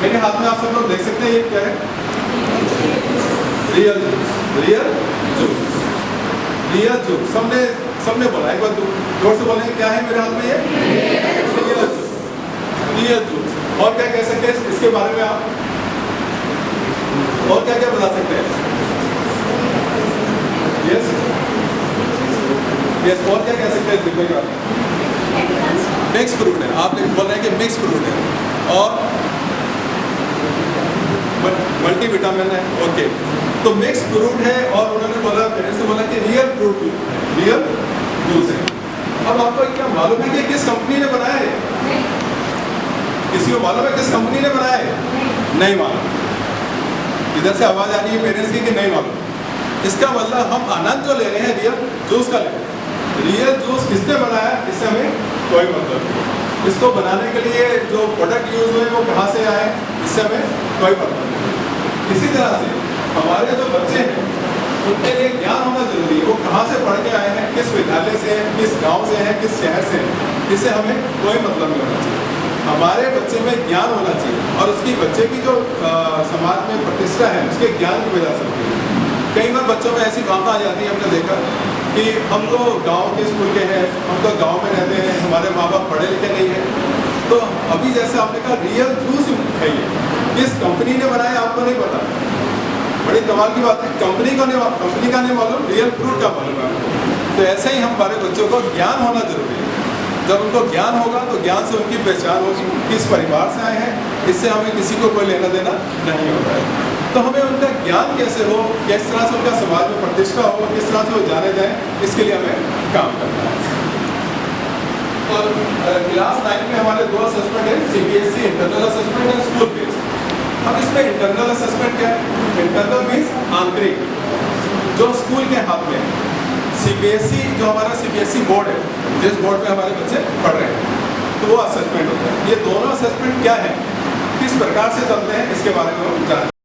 मेरे हाथ में आप सब लोग देख सकते हैं ये क्या है? Real juice. सबने बोला, एक बार जोर से बोलेंगे, क्या है मेरे हाथ में ये? Real juice. और क्या कह सकते हैं इसके बारे में आप? और क्या क्या बता सकते हैं? यस, और क्या कह सकते हैं? देखो मिक्स फ्रूट है, आप बोल रहे हैं कि मिक्स फ्रूट है और मल्टीविटामिन है। ओके, तो मिक्स फ्रूट है और उन्होंने बोला, पेरेंट्स ने बोला कि रियल जूस है। अब आपको क्या मालूम है कि किस कंपनी ने बनाया है? किसी को मालूम है किस कंपनी ने बनाया है? नहीं मालूम। इधर से आवाज आ रही है पेरेंट्स की कि नहीं मालूम। इसका मतलब हम आनंद जो ले रहे हैं रियल जूस का ले रहे हैं। रियल जूस किसने बनाया इससे हमें कोई मतलब नहीं। इसको बनाने के लिए जो प्रोडक्ट यूज हुए वो कहाँ से आए इससे हमें कोई मतलब नहीं। इसी तरह से हमारे जो बच्चे हैं उनके लिए ज्ञान होना जरूरी है। वो कहाँ से पढ़ के आए हैं, किस विद्यालय से हैं, किस गांव से हैं, किस शहर से हैं, इससे हमें कोई मतलब नहीं होना चाहिए। हमारे बच्चे में ज्ञान होना चाहिए और उसकी बच्चे की जो समाज में प्रतिष्ठा है उसके ज्ञान की वजह से होती है। कई बार बच्चों में ऐसी भावना आ जाती है, हमने देखा कि हम तो गांव के स्कूल के हैं, हम तो गांव में रहते हैं, हमारे माँ बाप पढ़े लिखे नहीं हैं। तो अभी जैसे आपने कहा रियल जूस है, ये किस कंपनी ने बनाया आपको नहीं पता। बड़ी कमाल की बात है, कंपनी का नहीं मालूम, रियल फ्रूट का मालूम है। तो ऐसे ही हमारे बच्चों को ज्ञान होना जरूरी है। जब उनको ज्ञान होगा तो ज्ञान से उनकी पहचान होगी, किस परिवार से आए हैं, इससे हमें किसी को कोई लेना देना नहीं होता है। तो हमें उनका ज्ञान कैसे हो, किस तरह से उनका समाज में प्रतिष्ठा हो, किस तरह से वो जाने जाएं, इसके लिए हमें काम करना है। और क्लास 9 में हमारे 2 असेसमेंट है, CBSE इंटरनल असेसमेंट है, स्कूल बेस्ड। अब इसमें इंटरनल असेसमेंट क्या है? इंटरनल मीन्स आंतरिक, जो स्कूल के हाथ में है। CBSE जो हमारा CBSE बोर्ड है, जिस बोर्ड में हमारे बच्चे पढ़ रहे हैं, तो वो असेसमेंट होता है। ये दोनों असेसमेंट क्या है, किस प्रकार से चलते हैं, इसके बारे में हम जानते हैं।